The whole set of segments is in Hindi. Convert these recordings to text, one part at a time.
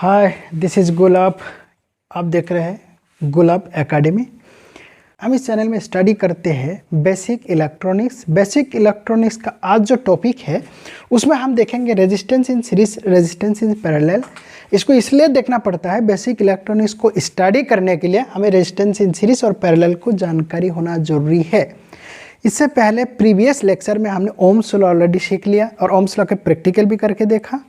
हाय, दिस इज़ गुलाब। आप देख रहे हैं गुलाब एकेडमी। हम इस चैनल में स्टडी करते हैं बेसिक इलेक्ट्रॉनिक्स। बेसिक इलेक्ट्रॉनिक्स का आज जो टॉपिक है उसमें हम देखेंगे resistance in series, resistance in parallel. इसको इसलिए देखना पड़ता है, बेसिक इलेक्ट्रॉनिक्स को स्टडी करने के लिए हमें रेजिस्टेंस इन सीरीज और पैरेलल को जानकारी होना जरूरी है। इससे पहले प्रीवियस लेक्चर में हमने ओम्स लॉ ऑलरेडी सीख लिया और ओम्स लॉ के प्रैक्टिकल भी करके देखा।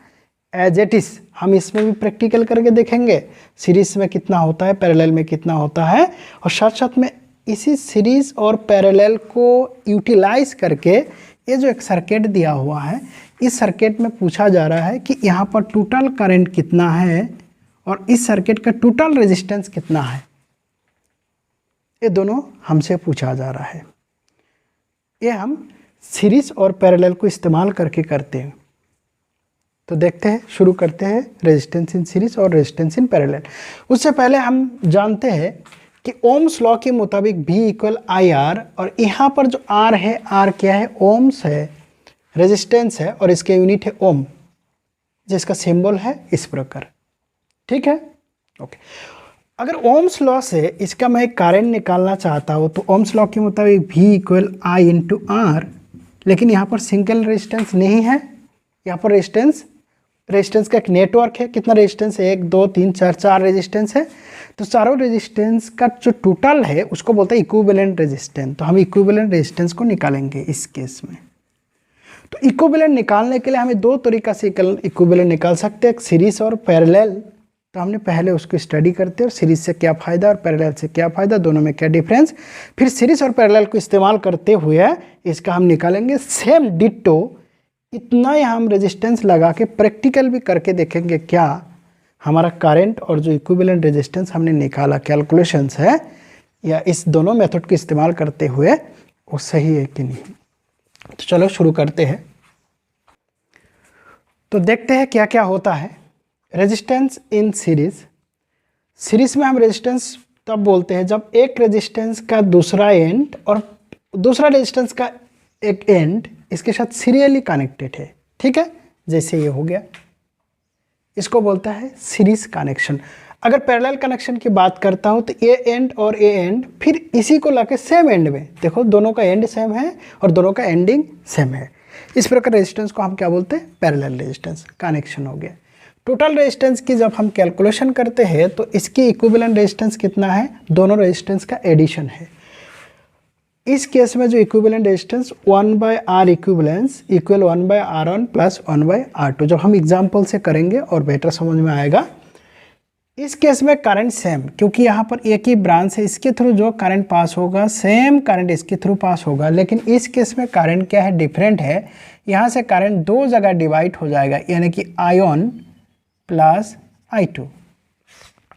एज इट इज़ हम इसमें भी प्रैक्टिकल करके देखेंगे, सीरीज में कितना होता है, पैरेलल में कितना होता है, और साथ साथ में इसी सीरीज और पैरेलल को यूटिलाइज करके ये जो एक सर्किट दिया हुआ है, इस सर्किट में पूछा जा रहा है कि यहाँ पर टोटल करंट कितना है और इस सर्किट का टोटल रेजिस्टेंस कितना है। ये दोनों हमसे पूछा जा रहा है। ये हम सीरीज और पैरेलल को इस्तेमाल करके करते हैं। तो देखते हैं, शुरू करते हैं रेजिस्टेंस इन सीरीज और रेजिस्टेंस इन पैरेलल। उससे पहले हम जानते हैं कि ओम्स लॉ के मुताबिक V इक्वल आई आर, और यहाँ पर जो R है, R क्या है, ओम्स है, रेजिस्टेंस है और इसके यूनिट है ओम, जिसका सिंबल है इस प्रकार। ठीक है, ओके। अगर ओम्स लॉ से इसका मैं करंट निकालना चाहता हूँ तो ओम्स लॉ के मुताबिक V equal I into R, लेकिन यहाँ पर सिंगल रेजिस्टेंस नहीं है, यहाँ पर रेजिस्टेंस का एक नेटवर्क है। कितना रेजिस्टेंस है, 1 2 3 4 4 रेजिस्टेंस है। तो चारों रेजिस्टेंस का जो टोटल है उसको बोलते हैं इक्विवेलेंट रेजिस्टेंस। तो हम इक्विवेलेंट रेजिस्टेंस को निकालेंगे इस केस में। तो इक्विवेलेंट निकालने के लिए हमें दो तरीका से इक्विवेलेंट निकाल सकते हैं, सीरीज और पैरेलल। तो हमने पहले उसको स्टडी करते हैं और सीरीज से क्या फ़ायदा और पैरेलल से क्या फ़ायदा, दोनों में क्या डिफरेंस। फिर सीरीज और पैरेलल को इस्तेमाल करते हुए इसका हम निकालेंगे सेम डिट्टो। इतना ही हम रेजिस्टेंस लगा के प्रैक्टिकल भी करके देखेंगे क्या हमारा करंट और जो इक्विवेलेंट रेजिस्टेंस हमने निकाला कैलकुलेशंस है, या इस दोनों मेथड को इस्तेमाल करते हुए वो सही है कि नहीं। तो चलो शुरू करते हैं। तो देखते हैं क्या क्या होता है रेजिस्टेंस इन सीरीज। सीरीज में हम रेजिस्टेंस तब बोलते हैं जब एक रेजिस्टेंस का दूसरा एंड और दूसरा रेजिस्टेंस का एक एंड इसके साथ सीरियली कनेक्टेड है। ठीक है, जैसे ये हो गया, इसको बोलता है सीरीज कनेक्शन। अगर पैरेलल कनेक्शन की बात करता हूँ तो ये एंड और ये एंड फिर इसी को लाके सेम एंड में, देखो दोनों का एंड सेम है और दोनों का एंडिंग सेम है। इस प्रकार रेजिस्टेंस को हम क्या बोलते हैं, पैरेलल रेजिस्टेंस कनेक्शन हो गया। टोटल रेजिस्टेंस की जब हम कैलकुलेशन करते हैं तो इसकी इक्विवेलेंट रेजिस्टेंस कितना है, दोनों रेजिस्टेंस का एडिशन है। इस केस में जो equivalent resistance 1/R equivalence equal 1/R1 plus 1/R2, जब हम एग्जाम्पल से करेंगे और बेटर समझ में आएगा। इस केस में करंट सेम, क्योंकि यहाँ पर एक ही ब्रांच है, इसके थ्रू जो करंट पास होगा सेम करंट इसके थ्रू पास होगा। लेकिन इस केस में करंट क्या है, डिफरेंट है। यहाँ से करंट दो जगह डिवाइड हो जाएगा, यानी कि I1 प्लस I2।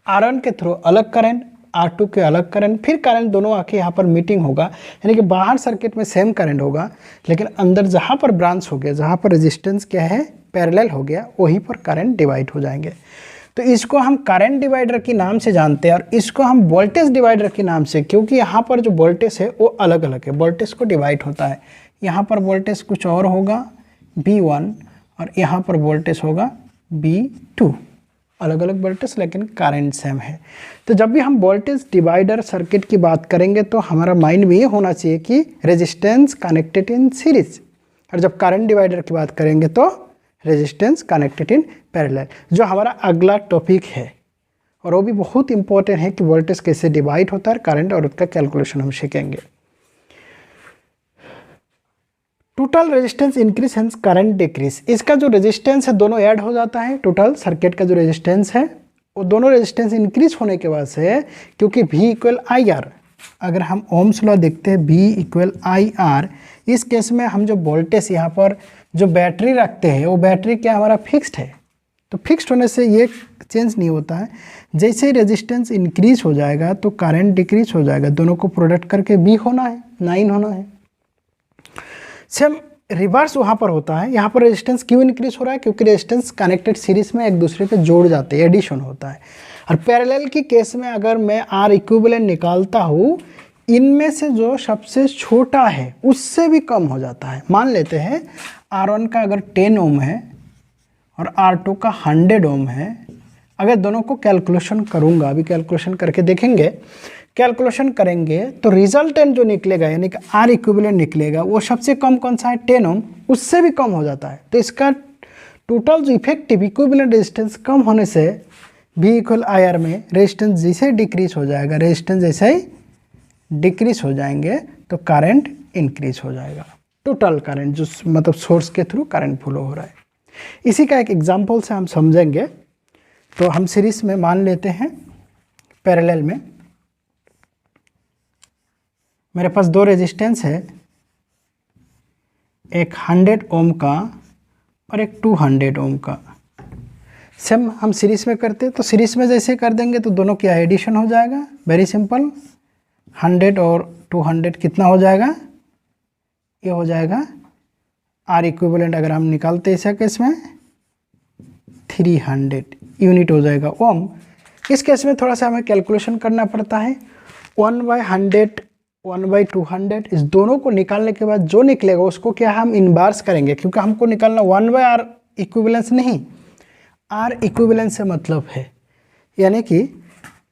R1 के थ्रू अलग करंट, R2 के अलग करंट, फिर करंट दोनों आके यहाँ पर मीटिंग होगा, यानी कि बाहर सर्किट में सेम करंट होगा, लेकिन अंदर जहाँ पर ब्रांच हो गया, जहाँ पर रेजिस्टेंस क्या है, पैरेलल हो गया, वहीं पर करंट डिवाइड हो जाएंगे। तो इसको हम करंट डिवाइडर के नाम से जानते हैं और इसको हम वोल्टेज डिवाइडर के नाम से, क्योंकि यहाँ पर जो वोल्टेज है वो अलग अलग है, वोल्टेज को डिवाइड होता है। यहाँ पर वोल्टेज कुछ और होगा V1 और यहाँ पर वोल्टेज होगा V2, अलग अलग वोल्टेज लेकिन करंट सेम है। तो जब भी हम वोल्टेज डिवाइडर सर्किट की बात करेंगे तो हमारा माइंड में ये होना चाहिए कि रेजिस्टेंस कनेक्टेड इन सीरीज, और जब करंट डिवाइडर की बात करेंगे तो रेजिस्टेंस कनेक्टेड इन पैरेलल, जो हमारा अगला टॉपिक है। और वो भी बहुत इंपॉर्टेंट है कि वोल्टेज कैसे डिवाइड होता है, करंट और उसका कैलकुलेशन हम सीखेंगे। Total resistance increase hence current decrease. इसका जो रेजिस्टेंस है दोनों ऐड हो जाता है, टोटल सर्किट का जो रेजिस्टेंस है वो दोनों रेजिस्टेंस इंक्रीज होने के बाद से, क्योंकि V इक्वल आई आर। अगर हम ओम्स लॉ देखते हैं V इक्वल आई आर, इस केस में हम जो वोल्टेज यहाँ पर जो बैटरी रखते हैं वो बैटरी क्या हमारा फिक्स्ड है। तो फिक्स्ड होने से ये चेंज नहीं होता है। जैसे ही रेजिस्टेंस इंक्रीज हो जाएगा तो करंट डिक्रीज हो जाएगा। दोनों को प्रोडक्ट करके V होना है, 9 होना है। सेम रिवर्स वहाँ पर होता है। यहाँ पर रेजिस्टेंस क्यों इंक्रीज हो रहा है, क्योंकि रेजिस्टेंस कनेक्टेड सीरीज में एक दूसरे के जोड़ जाते हैं, एडिशन होता है। और पैरेलल की केस में अगर मैं R इक्विवेलेंट निकालता हूँ, इनमें से जो सबसे छोटा है उससे भी कम हो जाता है। मान लेते हैं R1 का अगर 10 ओम है और R2 का 100 ओम है, अगर दोनों को कैलकुलेशन करूँगा, अभी कैलकुलेशन करके देखेंगे, कैलकुलेशन करेंगे तो रिजल्टेंट जो निकलेगा यानी कि आर इक्विवेलेंट निकलेगा वो सबसे कम कौन सा है 10 ओम, उससे भी कम हो जाता है। तो इसका टोटल जो इफेक्टिव इक्विवेलेंट रेजिस्टेंस कम होने से V इक्वल आई आर में रेजिस्टेंस जैसे डिक्रीज हो जाएगा, रेजिस्टेंस जैसे ही डिक्रीज हो जाएंगे तो करंट इंक्रीज हो जाएगा। टोटल करंट जो मतलब सोर्स के थ्रू करंट फ्लो हो रहा है। इसी का एक एग्जांपल से हम समझेंगे। तो हम सीरीज में मान लेते हैं, पैरेलल में मेरे पास दो रेजिस्टेंस है, एक 100 ओम का और एक 200 ओम का। सेम हम सीरीज में करते तो सीरीज में जैसे कर देंगे तो दोनों की एडिशन हो जाएगा, वेरी सिंपल। 100 और 200 कितना हो जाएगा, ये हो जाएगा आर इक्विवेलेंट। अगर हम निकालते इस केस में 300 यूनिट हो जाएगा ओम। इस केस में थोड़ा सा हमें कैलकुलेशन करना पड़ता है। 1/100 1/200 इस दोनों को निकालने के बाद जो निकलेगा उसको क्या हम इनवर्स करेंगे, क्योंकि हमको निकालना 1/r इक्विवेलेंस नहीं, आर इक्विवेलेंस से मतलब है। यानी कि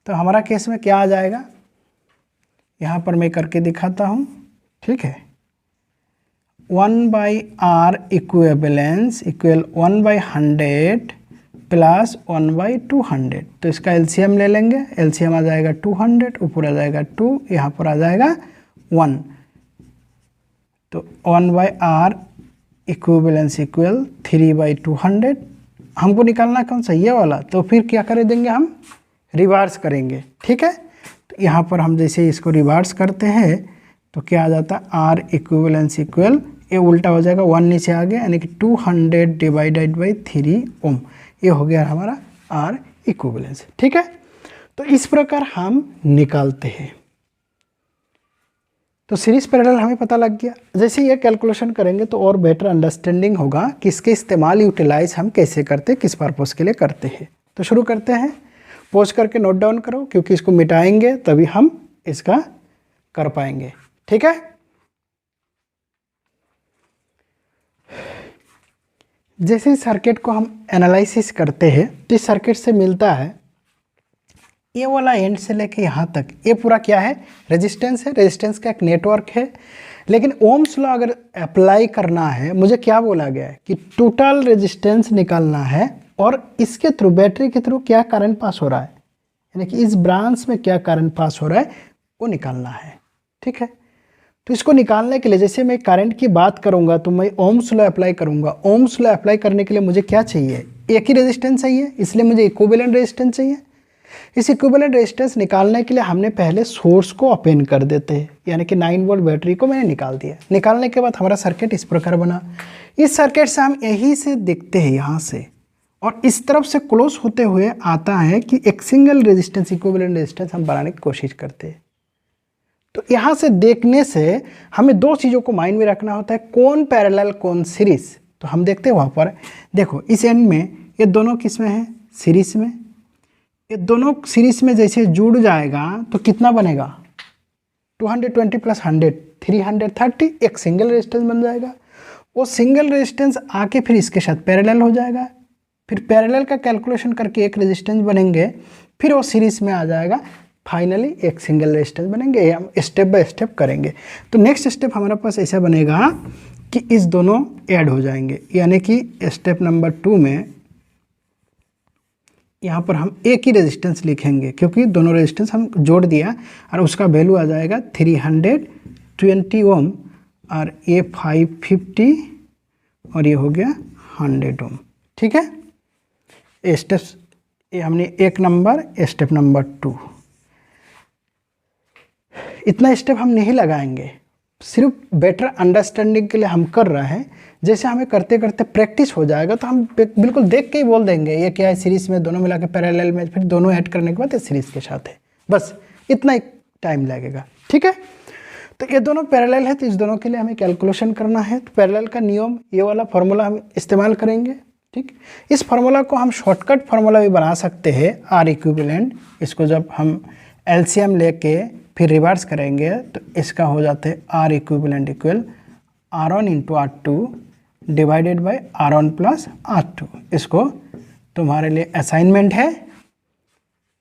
तो हमारा केस में क्या आ जाएगा, यहाँ पर मैं करके दिखाता हूँ, ठीक है। 1/r equivalence equal 1/100 plus 1/200। तो इसका एलसीएम ले लेंगे, एलसीएम आ जाएगा 200, ऊपर आ जाएगा 2, यहाँ पर आ जाएगा 1। तो 1/r इक्विवेलेंस इक्वल 3/200। हमको निकालना कौन सा, ये वाला। तो फिर क्या कर देंगे, हम रिवर्स करेंगे, ठीक है। तो यहाँ पर हम जैसे इसको रिवर्स करते हैं तो क्या आ जाता है, आर इक्विवेलेंस इक्वल, ये उल्टा हो जाएगा, 1 नीचे आ गया, यानी कि 200 डिवाइडेड बाई 3 ओम। ये हो गया हमारा आर इक्विवेलेंस, ठीक है। तो इस प्रकार हम निकालते हैं। तो सीरीज पैरेलल हमें पता लग गया। जैसे ये कैलकुलेशन करेंगे तो और बेटर अंडरस्टैंडिंग होगा कि इसके इस्तेमाल यूटिलाइज हम कैसे करते हैं, किस पर्पज़ के लिए करते हैं। तो शुरू करते हैं, पॉज करके नोट डाउन करो, क्योंकि इसको मिटाएंगे तभी हम इसका कर पाएंगे, ठीक है। जैसे इस सर्किट को हम एनालिसिस करते हैं तो इस सर्किट से मिलता है ये वाला एंड से लेके यहाँ तक ये पूरा क्या है, रेजिस्टेंस है। रेजिस्टेंस का एक नेटवर्क है। लेकिन ओम्स लॉ अगर अप्लाई करना है, मुझे क्या बोला गया है कि टोटल रेजिस्टेंस निकालना है और इसके थ्रू, बैटरी के थ्रू क्या करंट पास हो रहा है, यानी कि इस ब्रांच में क्या करंट पास हो रहा है वो निकालना है, ठीक है। तो इसको निकालने के लिए जैसे मैं करंट की बात करूंगा तो मैं ओम्स लॉ अप्लाई करूंगा। ओम्स लॉ अप्लाई करने के लिए मुझे क्या चाहिए, एक ही रेजिस्टेंस चाहिए, इसलिए मुझे इक्विवेलेंट रेजिस्टेंस चाहिए। इस इक्विवेलेंट रेजिस्टेंस निकालने के लिए हमने पहले सोर्स को ओपन कर देते हैं, यानी कि 9 वोल्ट बैटरी को मैंने निकाल दिया। निकालने के बाद हमारा सर्किट इस प्रकार बना। इस सर्किट से हम यहीं से देखते हैं, यहाँ से, और इस तरफ से क्लोज होते हुए आता है कि एक सिंगल रेजिस्टेंस, इक्विवेलेंट रेजिस्टेंस हम बनाने की कोशिश करते हैं। तो यहाँ से देखने से हमें दो चीज़ों को माइंड में रखना होता है, कौन पैरेलल कौन सीरीज। तो हम देखते हैं वहाँ पर, देखो इस एंड में ये दोनों किस में है, सीरीज में। ये दोनों सीरीज में जैसे जुड़ जाएगा तो कितना बनेगा, 220 प्लस 100 330, एक सिंगल रेजिस्टेंस बन जाएगा। वो सिंगल रेजिस्टेंस आके फिर इसके साथ पैरेलल हो जाएगा, फिर पैरेलल का कैलकुलेशन करके एक रेजिस्टेंस बनेंगे, फिर वो सीरीज में आ जाएगा, फाइनली एक सिंगल रेजिस्टेंस बनेंगे। हम स्टेप बाय स्टेप करेंगे। तो नेक्स्ट स्टेप हमारे पास ऐसा बनेगा कि इस दोनों ऐड हो जाएंगे, यानी कि स्टेप नंबर 2 में यहाँ पर हम एक ही रेजिस्टेंस लिखेंगे, क्योंकि दोनों रेजिस्टेंस हम जोड़ दिया और उसका वैल्यू आ जाएगा 320 ओम, और ये 550 और ये हो गया 100 ओम, ठीक है। ये स्टेप्स, ये हमने एक नंबर, स्टेप नंबर 2। इतना स्टेप हम नहीं लगाएंगे, सिर्फ बेटर अंडरस्टैंडिंग के लिए हम कर रहे हैं। जैसे हमें करते करते प्रैक्टिस हो जाएगा तो हम बिल्कुल देख के ही बोल देंगे ये क्या है, सीरीज में दोनों मिला के पैरेलल में, फिर दोनों ऐड करने के बाद ये सीरीज के साथ है, बस इतना ही टाइम लगेगा, ठीक है। तो ये दोनों पैरेलल है तो इस दोनों के लिए हमें कैलकुलेशन करना है। तो पैरेलल का नियम, ये वाला फार्मूला हम इस्तेमाल करेंगे, ठीक। इस फार्मूला को हम शॉर्टकट फार्मूला भी बना सकते हैं, आर इक्विवेलेंट। इसको जब हम एलसीएम लेके फिर रिवर्स करेंगे तो इसका हो जाता है R equivalent equal R1 into R2 divided by R1 plus R2। इसको तुम्हारे लिए असाइनमेंट है,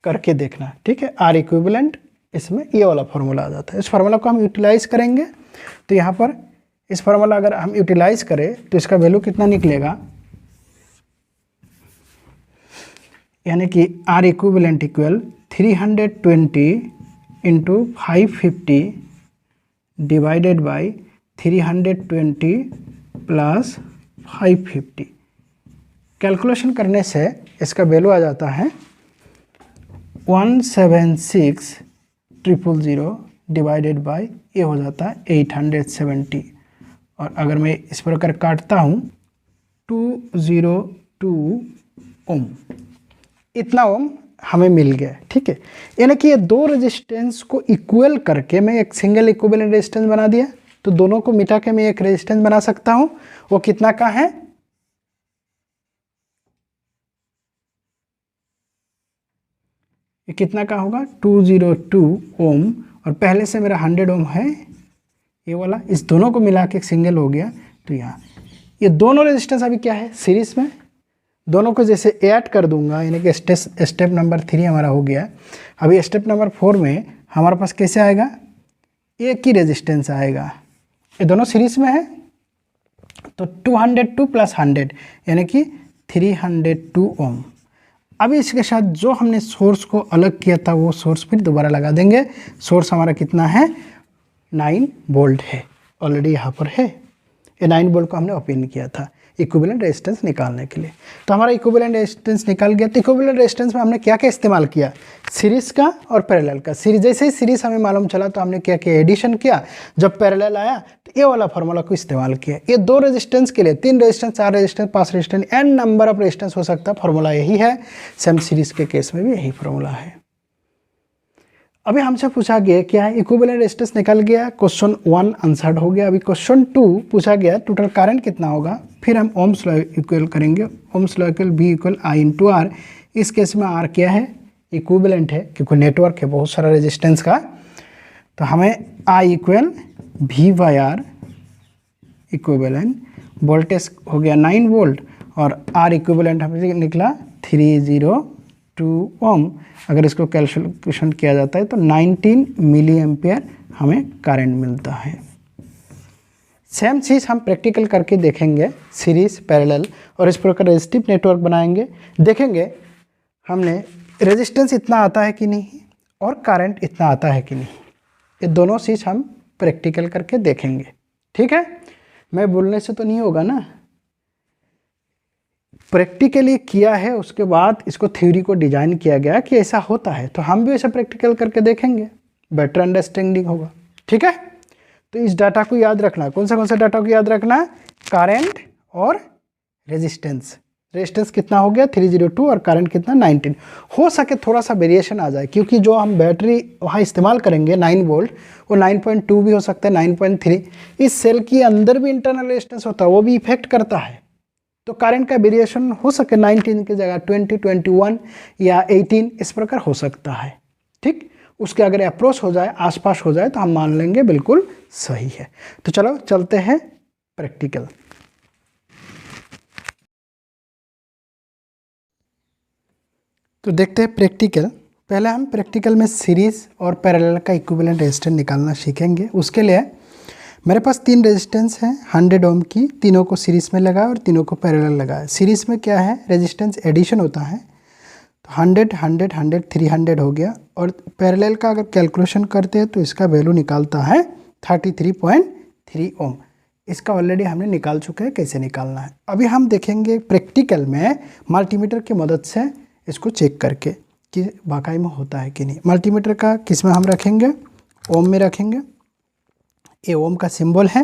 करके देखना, ठीक है। आर इक्विवेलेंट इसमें ये वाला फार्मूला आ जाता है। इस फार्मूला को हम यूटिलाइज करेंगे तो यहाँ पर इस फार्मूला अगर हम यूटिलाइज करें तो इसका वैल्यू कितना निकलेगा, यानी कि R equivalent equal 320 into 550 divided by 320 plus 550। Calculation करने से इसका वैल्यू आ जाता है 176,000 डिवाइडेड बाई ये हो जाता है 870। और अगर मैं इस प्रकार काटता हूँ 202 ओम, इतना ओम हमें मिल गया, ठीक है। यानी कि ये दो रेजिस्टेंस को इक्वल करके मैं एक सिंगल इक्विवेलेंट रेजिस्टेंस बना दिया। तो दोनों को मिटा के मैं एक रेजिस्टेंस बना सकता हूँ। वो कितना का है, ये कितना का होगा 202 ओम, और पहले से मेरा 100 ओम है ये वाला, इस दोनों को मिला के एक सिंगल हो गया। तो यहाँ ये दोनों रेजिस्टेंस अभी क्या है, सीरीज में। दोनों को जैसे ऐड कर दूंगा, यानी कि स्टेप नंबर 3 हमारा हो गया। अभी स्टेप नंबर 4 में हमारे पास कैसे आएगा, एक ही रेजिस्टेंस आएगा, ये दोनों सीरीज में है। तो 202 प्लस 100 यानी कि 302 ओम। अभी इसके साथ जो हमने सोर्स को अलग किया था वो सोर्स फिर दोबारा लगा देंगे। सोर्स हमारा कितना है, 9 वोल्ट है, ऑलरेडी यहाँ पर है। ये 9 वोल्ट को हमने ओपन किया था इक्विवेलेंट रेजिस्टेंस निकालने के लिए। तो हमारा इक्विवेलेंट रेजिस्टेंस निकाल गया। तो इक्विवेलेंट रेजिस्टेंस में हमने क्या क्या इस्तेमाल किया, सीरीज़ का और पैरेलल का। सीरीज जैसे ही सीरीज़ हमें मालूम चला तो हमने क्या किया, एडिशन किया। जब पैरेलल आया तो ये वाला फार्मूला को इस्तेमाल किया। ये 2 रेजिस्टेंस के लिए 3 resistance, 4 resistance, 5 resistance, N number of resistance हो सकता है, फार्मूला यही है। सेम सीरीज़ के केस में भी यही फार्मूला है। अभी हमसे पूछा गया क्या है, इक्विवेलेंट रेजिस्टेंस निकल गया, क्वेश्चन 1 आंसर्ड हो गया। अभी क्वेश्चन 2 पूछा गया टोटल करंट कितना होगा, फिर हम ओम्स लॉ इक्वल करेंगे। Ohm's law equal V equal I into R. इस केस में R क्या है, इक्विवेलेंट है, क्योंकि नेटवर्क है बहुत सारा रेजिस्टेंस का। तो हमें I equal V/R equivalent, voltage हो गया 9 वोल्ट और R इक्विवेलेंट हमें निकला 302 ओम। अगर इसको कैलकुलेशन किया जाता है तो 19 मिली एम्पियर हमें करंट मिलता है। सेम चीज़ हम प्रैक्टिकल करके देखेंगे, सीरीज, पैरेलल, और इस प्रकार रेजिस्टिव नेटवर्क बनाएंगे। देखेंगे हमने रेजिस्टेंस इतना आता है कि नहीं और करंट इतना आता है कि नहीं। ये दोनों चीज़ हम प्रैक्टिकल करके देखेंगे, ठीक है। मैं बोलने से तो नहीं होगा ना, प्रैक्टिकली किया है, उसके बाद इसको थ्योरी को डिजाइन किया गया कि ऐसा होता है। तो हम भी ऐसा प्रैक्टिकल करके देखेंगे, बेटर अंडरस्टैंडिंग होगा, ठीक है। तो इस डाटा को याद रखना। कौन सा डाटा को याद रखना, करंट और रेजिस्टेंस। रेजिस्टेंस कितना हो गया 302 और करंट कितना 19। हो सके थोड़ा सा वेरिएशन आ जाए, क्योंकि जो हम बैटरी वहाँ इस्तेमाल करेंगे 9 वोल्ट, वो 9.2 भी हो सकता है, 9.3। इस सेल के अंदर भी इंटरनल रेजिस्टेंस होता है, वो भी इफेक्ट करता है। तो करंट का वेरिएशन हो सके 19 की जगह 20, 21 या 18 इस प्रकार हो सकता है, ठीक। उसके अगर अप्रोच हो जाए, आसपास हो जाए, तो हम मान लेंगे बिल्कुल सही है। तो चलो चलते हैं प्रैक्टिकल। तो देखते हैं प्रैक्टिकल। पहले हम प्रैक्टिकल में सीरीज और पैरेलल का इक्विवेलेंट रेजिस्टेंस निकालना सीखेंगे। उसके लिए मेरे पास 3 रेजिस्टेंस हैं 100 ओम की, तीनों को सीरीज में लगाया और तीनों को पैरेलल लगाया। सीरीज में क्या है, रेजिस्टेंस एडिशन होता है, तो 100, 100, 100, 300 हो गया। और पैरेलल का अगर कैलकुलेशन करते हैं तो इसका वैल्यू निकालता है 33.3 ओम। इसका ऑलरेडी हमने निकाल चुके हैं, कैसे निकालना है अभी हम देखेंगे प्रैक्टिकल में मल्टीमीटर की मदद से इसको चेक करके कि वाकई में होता है कि नहीं। मल्टीमीटर का किस में हम रखेंगे, ओम में रखेंगे। ये ओम का सिंबल है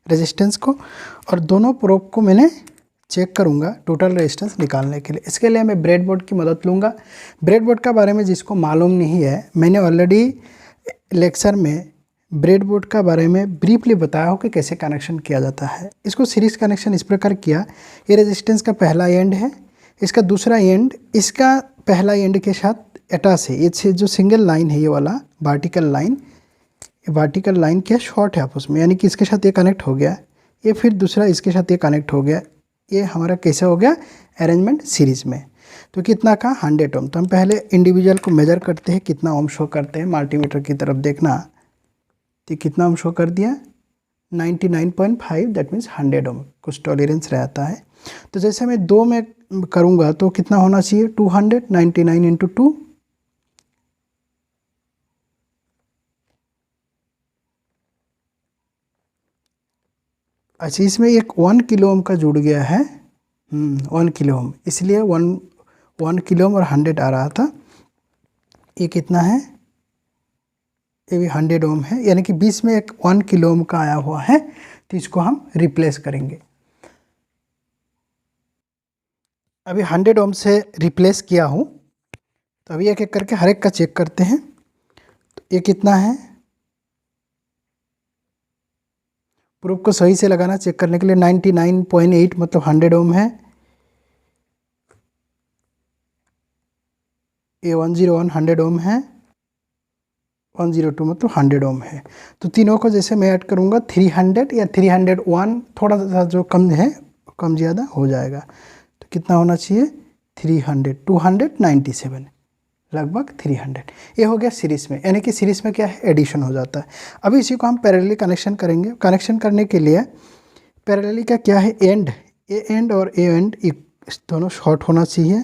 रेजिस्टेंस को, और दोनों प्रोब को मैंने चेक करूंगा टोटल रेजिस्टेंस निकालने के लिए। इसके लिए मैं ब्रेडबोर्ड की मदद लूँगा। ब्रेडबोर्ड का बारे में जिसको मालूम नहीं है, मैंने ऑलरेडी लेक्चर में ब्रेडबोर्ड का बारे में ब्रीफली बताया हो कि कैसे कनेक्शन किया जाता है। इसको सीरीज कनेक्शन इस प्रकार किया, ये रेजिस्टेंस का पहला एंड है, इसका दूसरा एंड इसका पहला एंड के साथ अटैच है। ये जो सिंगल लाइन है, ये वाला वर्टिकल लाइन, वर्टिकल लाइन क्या शॉर्ट है आपस में, यानी कि इसके साथ ये कनेक्ट हो गया, ये फिर दूसरा इसके साथ ये कनेक्ट हो गया। ये हमारा कैसे हो गया, अरेंजमेंट सीरीज में। तो कितना का 100 ओम। तो हम पहले इंडिविजुअल को मेजर करते हैं कितना ओम शो करते हैं, मल्टीमीटर की तरफ देखना। तो कितना ओम शो कर दिया 99.5, दैट मीन्स 100 ओम। कुछ टॉलरेंस रहता है। तो जैसे मैं 2 में करूँगा तो कितना होना चाहिए 200, 99 इंटू 2, अच्छा इसमें एक 1 किलो ओम का जुड़ गया है, 1 किलो ओम, इसलिए 1 किलो ओम और 100 आ रहा था। ये कितना है, ये भी 100 ओम है, यानी कि 20 में एक 1 किलो ओम का आया हुआ है। तो इसको हम रिप्लेस करेंगे। अभी 100 ओम से रिप्लेस किया हूँ। तो अभी एक एक करके हर एक का चेक करते हैं। तो ये कितना है, प्रूफ को सही से लगाना चेक करने के लिए। 99.8 मतलब 100 ओम है। ये 101 100 ओम है, 102 मतलब 100 ओम है। तो तीनों को जैसे मैं ऐड करूँगा 300 या 301, थोड़ा सा जो कम है कम ज़्यादा हो जाएगा। तो कितना होना चाहिए 300, 297 लगभग 300। ये हो गया सीरीज़ में, यानी कि सीरीज़ में क्या है एडिशन हो जाता है। अभी इसी को हम पैरेलली कनेक्शन करेंगे। कनेक्शन करने के लिए पैरेलली का क्या है एंड, ए एंड और ए एंड दोनों शॉर्ट होना चाहिए।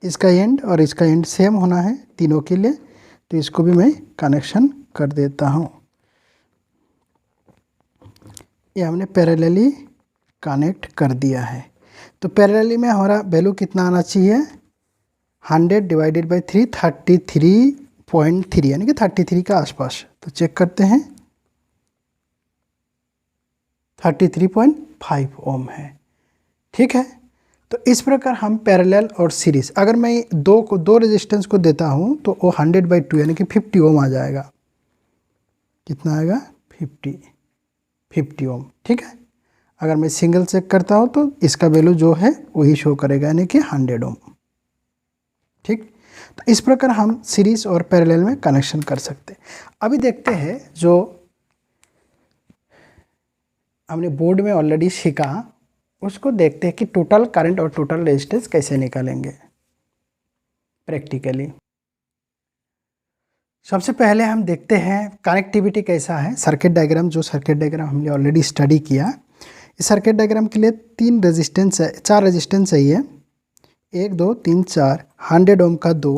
इसका एंड और इसका एंड सेम होना है तीनों के लिए। तो इसको भी मैं कनेक्शन कर देता हूँ। ये हमने पैरेलली कनेक्ट कर दिया है। तो पैरेलली में हमारा वैल्यू कितना आना चाहिए 100 डिवाइडेड बाई 3, 33.3, यानी कि 33 के आसपास। तो चेक करते हैं 33.5 ओम है। ठीक है। तो इस प्रकार हम पैरेलल और सीरीज, अगर मैं दो रेजिस्टेंस को देता हूँ तो वो 100/2 यानी कि 50 ओम आ जाएगा। कितना आएगा 50 ओम। ठीक है। अगर मैं सिंगल चेक करता हूँ तो इसका वैल्यू जो है वही शो करेगा, यानी कि 100 ओम। ठीक। तो इस प्रकार हम सीरीज और पैरेलल में कनेक्शन कर सकते हैं। अभी देखते हैं जो हमने बोर्ड में ऑलरेडी सीखा, उसको देखते हैं कि टोटल करंट और टोटल रेजिस्टेंस कैसे निकालेंगे प्रैक्टिकली। सबसे पहले हम देखते हैं कनेक्टिविटी कैसा है। सर्किट डायग्राम, जो सर्किट डायग्राम हमने ऑलरेडी स्टडी किया, इस सर्किट डायग्राम के लिए 4 रेजिस्टेंस चाहिए। 1 2 3 4, 100 ओम का 2,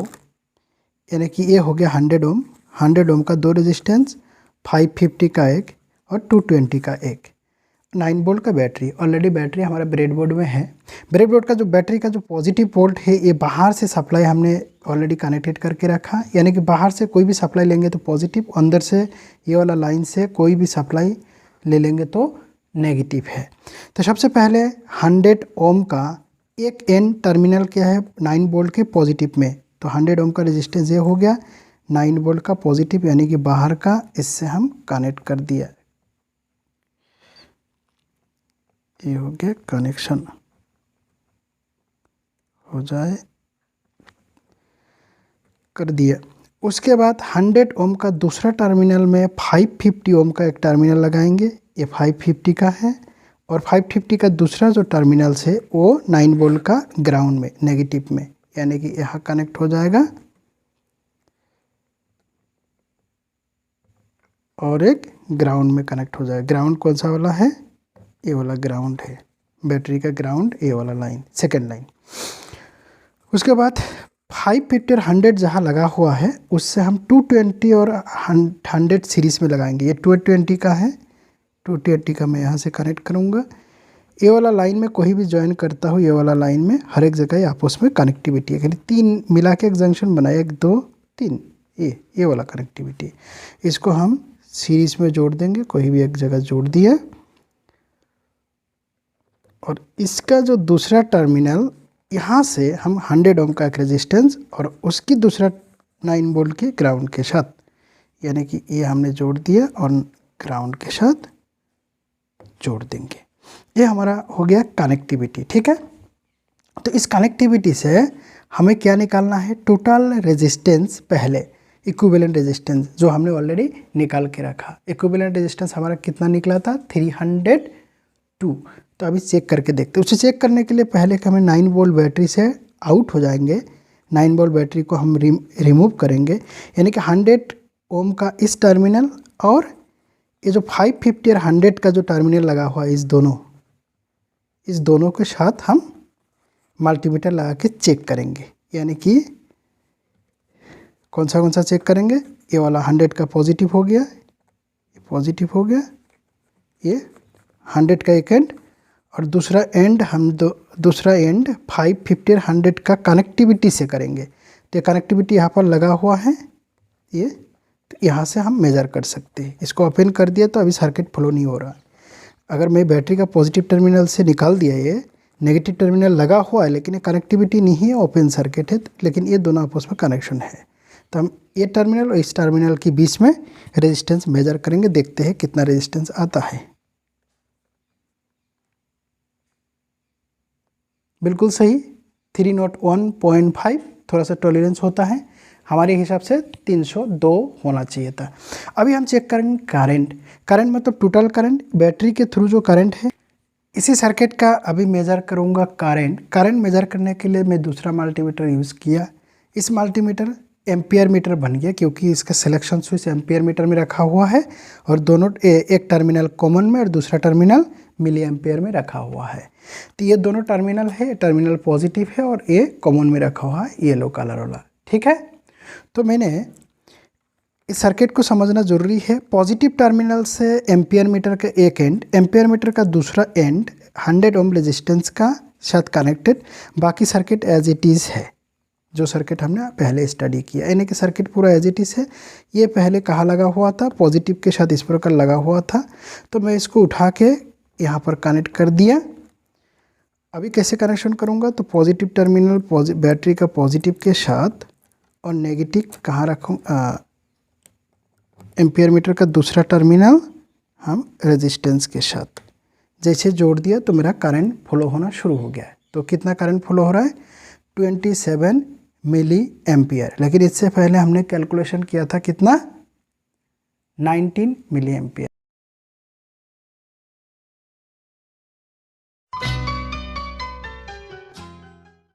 यानी कि ये हो गया 100 ओम। 100 ओम का 2 रेजिस्टेंस, 550 का एक और 220 का एक। 9 वोल्ट का बैटरी, ऑलरेडी बैटरी हमारा ब्रेडबोर्ड में है। ब्रेडबोर्ड का जो बैटरी का जो पॉजिटिव पोर्ट है, ये बाहर से सप्लाई हमने ऑलरेडी कनेक्टेड करके रखा, यानी कि बाहर से कोई भी सप्लाई लेंगे तो पॉजिटिव, अंदर से ये वाला लाइन से कोई भी सप्लाई ले लेंगे तो नेगेटिव है। तो सबसे पहले 100 ओम का एक एन टर्मिनल क्या है 9 वोल्ट के पॉजिटिव में, तो 100 ओम का रेजिस्टेंस ये हो गया 9 वोल्ट का पॉजिटिव, यानी कि बाहर का, इससे हम कनेक्ट कर दिया। ये हो गया कनेक्शन, हो जाए कर दिया। उसके बाद 100 ओम का दूसरा टर्मिनल में 550 ओम का एक टर्मिनल लगाएंगे। ये 550 का है, और 550 का दूसरा जो टर्मिनल से वो 9 वोल्ट का ग्राउंड में नेगेटिव में, यानी कि यहाँ कनेक्ट हो जाएगा। और एक ग्राउंड में कनेक्ट हो जाएगा। ग्राउंड कौन सा वाला है, ये वाला ग्राउंड है, बैटरी का ग्राउंड, ये वाला लाइन, सेकेंड लाइन। उसके बाद 550 और 100 जहाँ लगा हुआ है, उससे हम 220 और 100 सीरीज़ में लगाएंगे। ये 220 का है, 220 का मैं यहाँ से कनेक्ट करूँगा। ये वाला लाइन में कोई भी ज्वाइन करता हो, ये वाला लाइन में हर एक जगह आपस में कनेक्टिविटी है। 3 मिला के एक जंक्शन बनाया, 1 2 3, ये वाला कनेक्टिविटी। इसको हम सीरीज़ में जोड़ देंगे, कोई भी एक जगह जोड़ दिया। और इसका जो दूसरा टर्मिनल, यहाँ से हम 100 ओम का एक रेजिस्टेंस और उसकी दूसरा 9 वोल्ट के ग्राउंड के साथ, यानी कि ये हमने जोड़ दिया और ग्राउंड के साथ जोड़ देंगे। ये हमारा हो गया कनेक्टिविटी। ठीक है। तो इस कनेक्टिविटी से हमें क्या निकालना है, टोटल रेजिस्टेंस। पहले इक्विवेलेंट रेजिस्टेंस जो हमने ऑलरेडी निकाल के रखा, इक्विवेलेंट रेजिस्टेंस हमारा कितना निकला था 302। तो अभी चेक करके देखते हैं। उसे चेक करने के लिए पहले हमें 9 वोल्ट बैटरी से आउट हो जाएंगे, 9 वोल्ट बैटरी को हम रिमूव करेंगे, यानी कि 100 ओम का इस टर्मिनल और ये जो 550 और 100 का जो टर्मिनल लगा हुआ है, इस दोनों के साथ हम मल्टीमीटर लगा के चेक करेंगे। यानी कि कौन सा चेक करेंगे, ये वाला 100 का पॉजिटिव हो गया, ये पॉजिटिव हो गया, ये 100 का एक एंड, और दूसरा एंड हम दूसरा एंड 550 और 100 का कनेक्टिविटी से करेंगे। तो ये कनेक्टिविटी यहाँ पर लगा हुआ है, ये तो यहाँ से हम मेज़र कर सकते हैं। इसको ओपन कर दिया तो अभी सर्किट फ्लो नहीं हो रहा। अगर मैं बैटरी का पॉजिटिव टर्मिनल से निकाल दिया, ये नेगेटिव टर्मिनल लगा हुआ है लेकिन ये कनेक्टिविटी नहीं है, ओपन सर्किट है, लेकिन ये दोनों आपस में कनेक्शन है। तो हम ये टर्मिनल और इस टर्मिनल के बीच में रेजिस्टेंस मेजर करेंगे, देखते हैं कितना रेजिस्टेंस आता है। बिल्कुल सही, 301.5, थोड़ा सा टॉलरेंस होता है, हमारे हिसाब से 302 होना चाहिए था। अभी हम चेक करेंगे करंट मतलब टोटल करंट, बैटरी के थ्रू जो करंट है। इसी सर्किट का अभी मेज़र करूँगा करंट मेज़र करने के लिए मैं दूसरा मल्टीमीटर यूज़ किया। इस मल्टीमीटर एम्पियर मीटर बन गया क्योंकि इसका सिलेक्शन स्विच एम्पियर मीटर में रखा हुआ है और दोनों एक टर्मिनल कॉमन में और दूसरा टर्मिनल मिली एम्पियर में रखा हुआ है। तो ये दोनों टर्मिनल है, टर्मिनल पॉजिटिव है और ये कॉमन में रखा हुआ है येलो कलर वाला, ठीक है। तो मैंने इस सर्किट को समझना ज़रूरी है। पॉजिटिव टर्मिनल से एम्पियर मीटर का एक एंड, एम्पियर मीटर का दूसरा एंड 100 ओम रेजिस्टेंस का साथ कनेक्टेड, बाकी सर्किट एज इट इज़ है, जो सर्किट हमने पहले स्टडी किया। यानी कि सर्किट पूरा एज इट इज़ है। ये पहले कहाँ लगा हुआ था, पॉजिटिव के साथ इस प्रकार लगा हुआ था, तो मैं इसको उठा के यहाँ पर कनेक्ट कर दिया। अभी कैसे कनेक्शन करूँगा, तो पॉजिटिव टर्मिनल बैटरी का पॉजिटिव के साथ और नेगेटिव कहाँ रखूँ, एम्पियर मीटर का दूसरा टर्मिनल हम रेजिस्टेंस के साथ जैसे जोड़ दिया तो मेरा करंट फ्लो होना शुरू हो गया है। तो कितना करंट फ्लो हो रहा है, 27 मिली एम्पियर, लेकिन इससे पहले हमने कैलकुलेशन किया था कितना, 19 मिली एम्पियर।